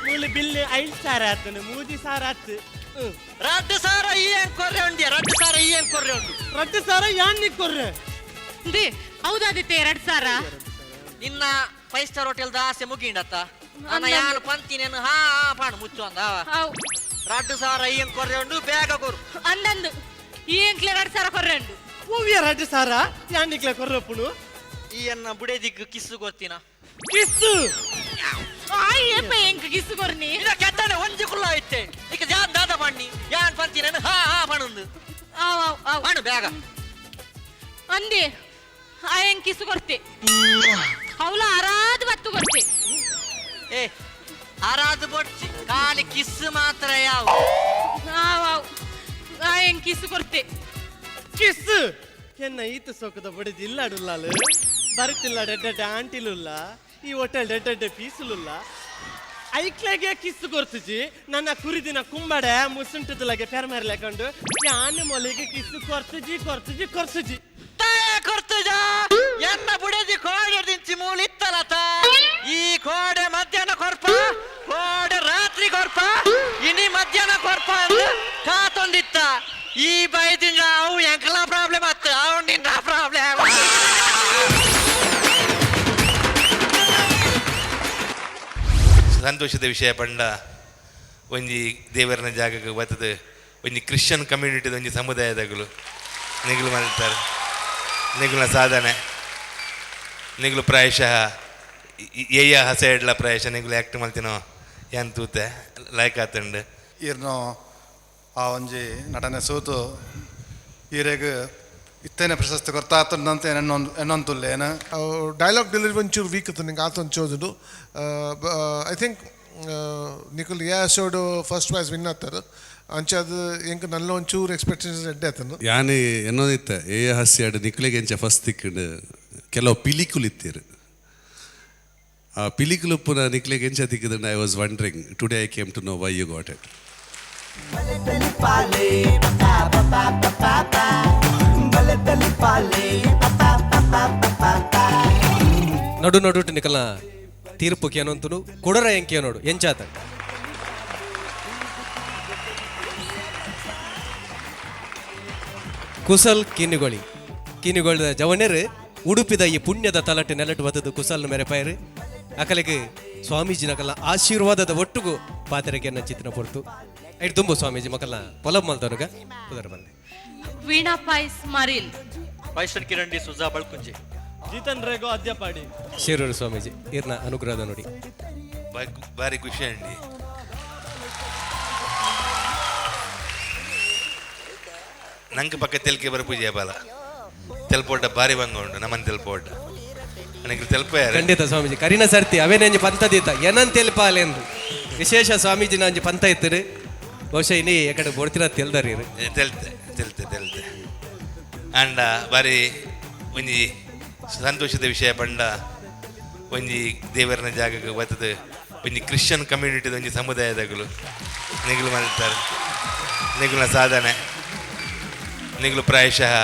ಮೂಲ ಬಿಲ್ 5 ಸಾವಿರ ಆತನು 3 ಸಾವಿರ ಆತು ರಡ್ಡು ಸಾವಿರ ಈ ಏನ್ ಕೊರ್ರೆ ಉಂಡಿ ರಡ್ಡು ಸಾವಿರ ಈ ಏನ್ ಕೊರ್ರೆ ಉಂಡು 2 ಸಾವಿರ ಯಾನ್ ನಿಕ್ಕೊರ್ರೆ ದೇ ಹೌದಾದಿತ್ತೆ 2,000 ನಿನ್ನ 5 ಸ್ಟಾರ್ ಹೋಟೆಲ್ದ ಆಸೆ ಮುಗಿಂಡತ್ತ ನನ್ನ ಯಾನು ಪಂತಿನೇನು ಹಾ ಪಾಣು ಮುಚ್ಚು ಅಂದ ಅವ್ ರಡ್ಡು ಸಾವಿರ ಈ ಏನ್ ಕೊರ್ರೆ ಉಂಡು ಬೇಗ ಕೊರು ಅಂದಂದು ಈ ಎಂಕ್ಲೆ 2,000 ಕೊರ್ರೆಂಡು ಮೂವಿಯ 2 ಸಾವಿರ ಯಾನ್ ನಿಕ್ಲೆ ಕೊರ್ರಪ್ಪುನು ಈ ಎನ್ನ ಬುಡೆ ದಿಗ್ಗು ಕಿಸ್ಸು ಗೊತ್ತಿನ ಕಿಸ್ಸು ಆಯ್ಯಪ್ಪ ಎಂಕ್ ಕಿಸ್ಸು ಕೊರ್ನಿ ಇದ ಕೆತ್ತನೆ ಒಂಜಿ ಕುಲ್ಲ ಐತೆ ಈಗ ಯಾನ್ ದಾದ ಪಣ್ಣಿ ಯಾನ್ ಪಂತಿನೇನು ಹಾ ಪಣುಂದು ಅವ್ ಅವ್ ಅವ್ ಪಣು ಬೇಗ ಅಂದೆ ಆ ಎಂಕ್ ಕಿಸ್ಸು ಕೊರ್ತೆ ಅವಳ ಆರಾದ್ ಬತ್ತು ಕೊರ್ತೆ ಏ ಆರಾದು ಬೊಡ್ಚಿ ಖಾಲಿ ಕಿಸ್ಸು ಮಾತ್ರ ಯಾವ ಅವ್ ಅವ್ ಆ ಎಂಕ್ ಕಿಸ್ಸು ಕೊರ್ತೆ ಕಿಸ್ಸು ಎನ್ನ ಈತ ಸೊಕ್ಕದ ಬಡಿದು ಇಲ್ಲಾಡುಲ್ಲಾಲು ಬರುತ್ತಿಲ್ಲ ಡೆಡ್ಡೆ ಆಂಟಿಲುಲ್ಲ ಈ ಹೋಟೆಲ್ ಡೆಡ್ಡೆ ಪೀಸುಲುಲ್ಲ ಐಕ್ಲೆಗೆ ಕಿಸ್ಸು ಕೊರ್ತಿಜಿ ನನ್ನ ಕುರಿದಿನ ಕುಂಬಡೆ ಮುಸುಂಟದಲಾಗೆ ಪೆರ್ಮೇರ್ ಲೆಕೊಂಡು ಯಾನ ಮೊಲಿಗೆ ಕಿಸ್ಸು ಕೊರ್ಸುಜಿ ಕೊರ್ತುಜ ಎನ್ನ ಬುಡೆದಿ ಕೋಡೆ ದಿಂಚಿ ಮೂಲಿತ್ತಲತ ಈ ಕೋಡೆ ಮಧ್ಯಾಹ್ನ ಕೊರ್ಪ ಕೋಡೆ ರಾತ್ರಿ ಕೊರ್ಪ ಇನಿ ಮಧ್ಯಾಹ್ನ ಕೊರ್ಪ ಅಂದು ಕಾತೊಂದಿತ್ತ ಈ ಬೈದಿಂದ ಅವು ಎಂಕಲ ಪ್ರಾಬ್ಲಮ್ ಆತ ಅವು ನಿನ್ನ ಪ್ರಾಬ್ಲಮ್ ಸಂತೋಷದ ವಿಷಯ ಪಂಡ ಒಂಜಿ ದೇವರನ ಜಾಗಕ್ಕೆ ಬರ್ತದೆ ಒಂಜಿ ಕ್ರಿಶ್ಚಿಯನ್ ಕಮ್ಯುನಿಟಿದ ಒಂಜಿ ಸಮುದಾಯದಗಳು ನಿಗಲು ಮಾಡ್ತಾರೆ ನಿಗುಲ ಸಾಧನೆ ನಿಗುಲು ಪ್ರಾಯಶಃ ಏಯ ಹಸ ಇಡ್ಲ ಪ್ರಾಯಶಃ ನಿಗುಲು ಆ್ಯಕ್ಟ್ ಮಾಡ್ತೀನೋ ಏನ್ ತೂತೆ ಲೈಕ್ ಆತಂಡು ಇರ್ನೋ ಆ ಒಂಜಿ ನಟನೆ ಸೋತು ಈರೆಗ್ ಇತ್ತೇನೆ ಪ್ರಶಸ್ತಿ ಕೊರ್ತಾತಂದಂತೆ ಎನ್ನೊಂದುಲ್ಲೇನು ಡೈಲಾಗ್ ಡೆಲಿವರಿ ಒಂಚೂರು ವೀಕ್ ಇತ್ತು ನಿಂಗೆ ಆತ ಒಂಚೂರು ಐ ಥಿಂಕ್ ನಿಕುಲ್ ಎಪಿಸೋಡ್ ಫಸ್ಟ್ ಪ್ರೈಸ್ ವಿನ್ ಆಗ್ತಾರೆ ಅಂಚದು ಎಂಕ್ ನಲ್ಲ ಒಂಚೂರು ಎಕ್ಸ್ಪೆಕ್ಟೇಷನ್ಸ್ ಎಡ್ಡೆ ಆತನು ಯಾನೇ ಎನ್ನೋದಿತ್ತ ಏ ಹಸ್ಯಾಡು ನಿಕ್ಲೆಗೆ ಎಂಚ ಫಸ್ಟ್ ತಿಕ್ಕಿಂಡು ಕೆಲವು ಪಿಲಿಕುಲು ಇತ್ತೀರು ಆ ಪಿಲಿಕುಲು ಪುನಃ ನಿಕ್ಲೆಗೆ ಎಂಚ ತಿಕ್ಕಿದಂಡು I was wandering today I came to know why you got it ನಡು ನಡುಟು ನಿಕಲ್ನ ತೀರ್ಪು ಕೇನೊಂತನು ಕೊಡರ ಎಂಕೆ ನೋಡು ಎಂಚಾತ ಕುಸಲ್ ಕಿನಿಗೊಳ್ದ ಜವಣರು ಉಡುಪಿದ ಈ ಪುಣ್ಯದ ತಲಟೆ ನೆಲಟು ಬದದು ಕುಸಲ್ನ ಮೆರೆಪಾಯರು ಅಕಲಿಗೆ ಸ್ವಾಮೀಜಿ ನಕಲ್ನ ಆಶೀರ್ವಾದದ ಒಟ್ಟುಗು ಪಾತ್ರೆಗೆ ನನ್ನ ಚಿತ್ರ ಪೊರ್ತು ಐಟ್ ತುಂಬು ಸ್ವಾಮೀಜಿ ಮಕ್ಕಳನ್ನ ಪೊಲಬ್ ಮಲ್ತವನುಗ ಪುದರ್ ಬಂದೆ ವೀಣಾ ಪಾಯ್ಸ್ ಮರಿಲ್ ವೈಶ್ವನ್ ಕಿರಂಡಿ ಸುಜಾ ಬಳ್ಕುಂಜಿ ಜೀತನ್ ರೇಗೋ ಅದ್ಯಪಾಡಿ ಶಿರೂರು ಸ್ವಾಮೀಜಿ ಇರ್ನ ಅನುಗ್ರಹದ ನೋಡಿ ಭಾರಿ ಖುಷಿ ಅಂಡಿ ನಂಗೆ ಪಕ್ಕ ತೆಲ್ಕೆ ಬರ ಪೂಜೆ ಬಾಲ ತೆಲ್ಪೋಟ ಭಾರಿ ಬಂಗ ಉಂಟು ನಮ್ಮನ್ ತೆಲ್ಪೋಟ ನನಗೆ ತೆಲ್ಪ ಖಂಡಿತ ಸ್ವಾಮೀಜಿ ಕರಿನ ಸರ್ತಿ ಅವೇ ನಂಜಿ ಪಂತದೀತ ಏನನ್ ತೆಲ್ಪಾಲೆಂದು ವಿಶೇಷ ಸ್ವಾಮೀಜಿ ನಂಜಿ ಪಂತ ಇತ್ತರು ಬಹುಶಃ ಇನ್ನೀ ಎಕಡೆ ಬೋಡ್ತಿರ ತೆಲ್ದಾರಿ ತೆಲ್ತೆ ಅಂಡ ಬಾರಿ ಒಂಜಿ ಸಂತೋಷದ ವಿಷಯ ಪಂಡ ಒಂಜಿ ದೇವರನ ಜಾಗಕ್ಕೆ ಬರ್ತದೆ ಒಂಜಿ ಕ್ರಿಶ್ಚಿಯನ್ ಕಮ್ಯುನಿಟಿದ ಒಂಜಿ ಸಮುದಾಯದಗಳು ನಿಗುಲು ಮಾಡ್ತಾರೆ ನಿಗುಲ ಸಾಧನೆ ನಿಗುಲು ಪ್ರಾಯಶಃ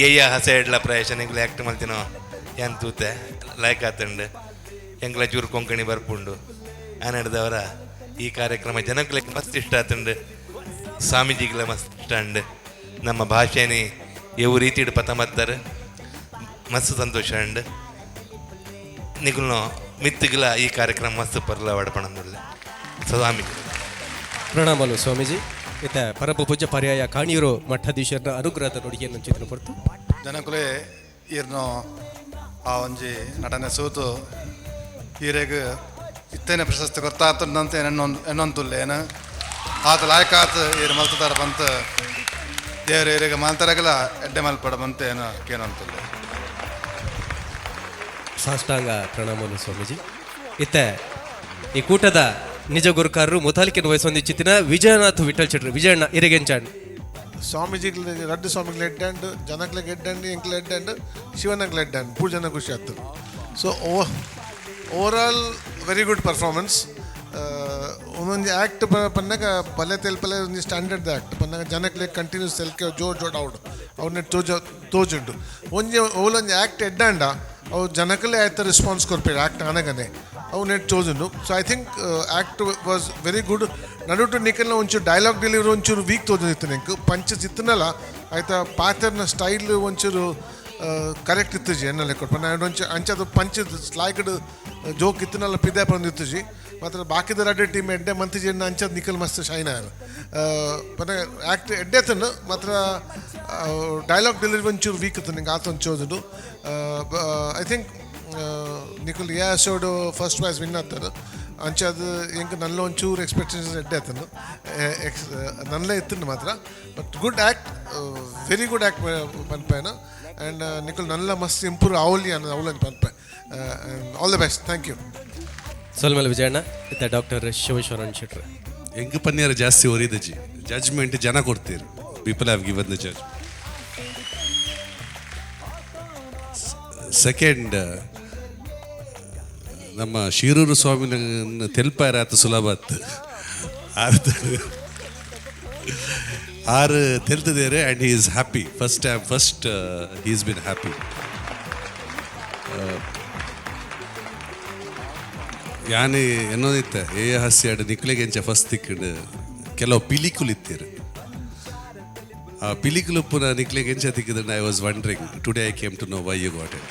ಏಯ ಹಸ ಇಡ್ಲ ಪ್ರಾಯಶಃ ನಿಗುಲು ಆ್ಯಕ್ಟ್ ಮಾಡ್ತೀನೋ ಏನ್ ತೂತೆ ಲೈಕ್ ಆತಂಡು ಎಂಗ್ಲ ಚೂರು ಕೊಂಕಣಿ ಬರ್ಪುಂಡು ಆ ನಡೆದವರ ಈ ಕಾರ್ಯಕ್ರಮ ಜನಕ್ಕೆ ಮಸ್ತ್ ಇಷ್ಟ ಆತಂಡು ಸ್ವಾಮೀಜಿಗಳ ಮಸ್ತ್ ಇಷ್ಟ ಅಂಡು ನಮ್ಮ ಭಾಷೆನಿ ಯಾವ ರೀತಿ ಪತ ಮಾಡ್ತಾರೆ ಮಸ್ತ್ ಸಂತೋಷ ಅಂಡ್ ನಿಗುಲ್ನ ಮಿತ್ತಿಗಿಲ ಈ ಕಾರ್ಯಕ್ರಮ ಮಸ್ತ್ ಪರ್ಲ ವಡಪಣಂದಿಲ್ಲ ಸ್ವಾಮಿ ಪ್ರಣಾಮಲು ಸ್ವಾಮೀಜಿ ಇತ್ತ ಪರಮ ಪೂಜ್ಯ ಪರ್ಯಾಯ ಕಾಣಿಯೂರು ಮಠಾಧೀಶರ ಅನುಗ್ರಹದ ನುಡಿಯನ್ನು ಚಿಂತನೆ ಕೊಡ್ತು ಜನಕುಲೆ ಈರ್ನೋ ಆ ಒಂಜಿ ನಟನೆ ಸೋತು ಈರೆಗ್ ಇತ್ತೇನೆ ಪ್ರಶಸ್ತಿ ಗೊತ್ತಾತಂತೆ ಎನ್ನೊಂದುಲ್ಲೇನು ಆತ ಲಾಯ್ಕಾತ್ ಈರು ಮಲ್ತದಾರ ಬಂತ ದೇವ್ರ ಈರಿಗೆ ಮಾಲ್ತರಗಲ ಎಡ್ಡೆ ಮಲ್ಪಡ ಬಂತ ಏನು ಕೇನಂತುಲ್ಲ ಸಾಷ್ಟಾಂಗ ಪ್ರಣಾಮಲು ಸ್ವಾಮೀಜಿ ಇತ್ತ ಈ ಕೂಟದ ನಿಜ ಗುರುಕಾರರು ಮುತಾಲಿಕೆಯನ್ನು ವಹಿಸೊಂದಿಚ್ಚಿತ್ತಿನ ವಿಜಯನಾಥ್ ವಿಠಲ್ ಚೆಟ್ರು ವಿಜಯಣ್ಣ ಇರೆಗೆಂಚಾಂಡ್ ಸ್ವಾಮೀಜಿಗಳು ರಡ್ಡು ಸ್ವಾಮಿಗಳು ಎಡ್ಡಂಡು ಜನಕ್ಲೆಗೆ ಎಡ್ಡಂಡು ಎಂಕ್ಲೆ ಎಡ್ಡಂಡು ಶಿವನಕ್ಲೆ ಎಡ್ಡಂಡು ಪೂರ ಜನ ಖುಷಿ ಆಗ್ತದೆ so overall very good performance ಒಂದೊಂದು ಆ್ಯಕ್ಟ್ ಪನ್ನಾಗ ಬಲೆ ತೆಲ್ಪಲೆ ಒಂದು ಸ್ಟ್ಯಾಂಡರ್ಡ್ ಆ್ಯಕ್ಟ್ ಪನ್ನಾಗ ಜನಕ್ಲೆ ಕಂಟಿನ್ಯೂಸ್ ತೆಲ್ಕೆ ಜೋಡ್ ಔಡ್ ಅವ್ರನ್ನ ತೋಜುಂಡು ಒಂಜಿ ಓಲೊಂದು ಆ್ಯಕ್ಟ್ ಎಡ್ಡಂಡ ಅವು ಜನಕಲ್ಲೇ ಆಯ್ತು ರೆಸ್ಪಾನ್ಸ್ ಕೊಡ್ಬೇಕು ಆ್ಯಕ್ಟ್ ಆನಗನೆ ಅವು ನೆಟ್ ತೋಜುಂಡು so I think act was very good ನಡುಟು ನಿಕಲ್ನ ಒಂಚೂರು ಡೈಲಾಗ್ ಡೆಲಿವರಿ ಒಂಚೂರು ವೀಕ್ ತೋಜುದಿತ್ತು ನೆಂಕು ಪಂಚ ಚಿತ್ತನಲ್ಲ ಆಯ್ತಾ ಪಾತ್ರನ ಸ್ಟೈಲ್ ಒಂಚೂರು ಕರೆಕ್ಟ್ ಇತ್ತುಜಿ ಎನ್ನಲ್ಲ ಕೊಟ್ಟು ನಾನು ಅಂಚದು ಪಂಚ ಸ್ಲಾಯ್ಕಡ್ ಜೋಕ್ ಇತ್ತನಲ್ಲ ಪಿದೆ ಬಂದಿತ್ತುಜಿ ಮಾತ್ರ ಬಾಕಿದ ರಡ್ಡೆ ಟೀಮ್ ಎಡ್ಡೆ ಮಂತ್ರಿ ಜನ ಅಂಚದು ನಿಕಲ್ ಮಸ್ತ್ ಶೈನ್ ಆರು ಪನ್ನ ಆ್ಯಕ್ಟ್ ಎಡ್ಡೆತನು ಮಾತ್ರ ಡೈಲಾಗ್ ಡೆಲಿವರಿ ಒಂಚೂರು ವೀಕ್ ಇತ್ತು ನಿಂಗೆ ಆತೊಂದು ಚೋದುಡು ಐ ಥಿಂಕ್ ನಿಕಲ್ ಎಪಿಸೋಡು ಫಸ್ಟ್ ಪ್ರೈಸ್ ವಿನ್ ಆಗ್ತದೆ ಅಂಚದು ಹೆಂಗೆ ನನ್ನ ಒಂಚೂರು ಎಕ್ಸ್ಪೆಕ್ಟೇಷನ್ಸ್ ಎಡ್ಡೆ ಆತನು ನನ್ನಲೇ ಇತ್ತು ಮಾತ್ರ but good act very good act ಪನ್ಪೇನ ಆ್ಯಂಡ್ ನಿಕಲ್ ನಲ್ಲ ಮಸ್ತ್ ಇಂಪ್ರೂವ್ ಅವಲಿ ಅನ್ನೋದು ಅವಲಂದು ಪನ್ಪೆ all the best thank you ಸೊಲ್ಮೇಲೆ ವಿಜಯಣ್ಣ ಇತ್ತ ಡಾಕ್ಟರ್ ಶಿವೇಶ್ವರನ್ ಶೆಟ್ರು ಹೆಂಗ್ ಪನ್ಯಾರ ಜಾಸ್ತಿ ಒರಿದಜಿ ಜಡ್ಜ್ಮೆಂಟ್ ಜನ ಕೊಡ್ತೀರಿ people have given the judge second ನಮ್ಮ ಶಿರೂರು ಸ್ವಾಮಿನ ತೆಲ್ಪಾರ ಆತ ಸುಲಭ ಆರು ತೆಲ್ತಿದ್ದೇರೆ and he is happy first he is been happy ಯಾನಿ ಎನ್ನೋದಿತ್ತ ಏ ಹಸ್ಯಾಡು ನಿಕ್ಲೆಗೆ ಎಂಚ ಫಸ್ಟ್ ತಿಕ್ಕಂಡು ಕೆಲವು ಪಿಲಿಕುಲು ಇತ್ತೀರು ಆ ಪಿಲಿಕುಲು ಪುನಃ ನಿಕ್ಲೆಗೆ ಎಂಚ ತಿಕ್ಕಿದ್ರೆ I was wandering today I came to know why you got it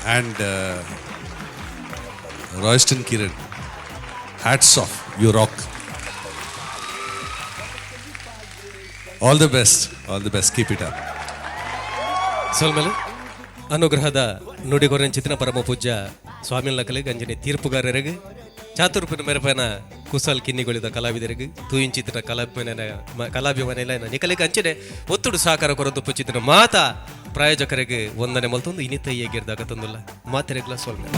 and Royston Kiran hats off you rock all the best keep it up ಸೊಲ್ಮೇಲೆ ಅನುಗ್ರಹದ ನುಡಿಗೊರನ ಚಿತ್ರ ಪರಮ ಪೂಜ್ಯ ಸ್ವಾಮಿಲ ಕಲೆಗೆ ಅಂಜನೆ ತೀರ್ಪುಗಾರರಿಗೆ ಚಾತುರ್ಪಿನ ಮೆರಪನ ಕುಸಲ್ ಕಿನ್ನಿಗೊಳಿದ ಕಲಾವಿದರಿಗೆ ತೂಯಿಂಚಿತ್ರ ಕಲಾಭಿಮಾನ ನಿಕಲಿಗೆ ಅಂಚನೆ ಒತ್ತುಡು ಸಹಕಾರ ಕೊರದು ಚಿತ್ರ ಮಾತ ಪ್ರಾಯೋಜಕರಿಗೆ ಒಂದನೆ ಮಲ್ತೊಂದು ಇನಿತಯ್ಯ ಗಿರ್ದಾಗ ತಂದಿಲ್ಲ ಮಾತೆರೆಗ್ಲ ಸೊಲ್ಮೆ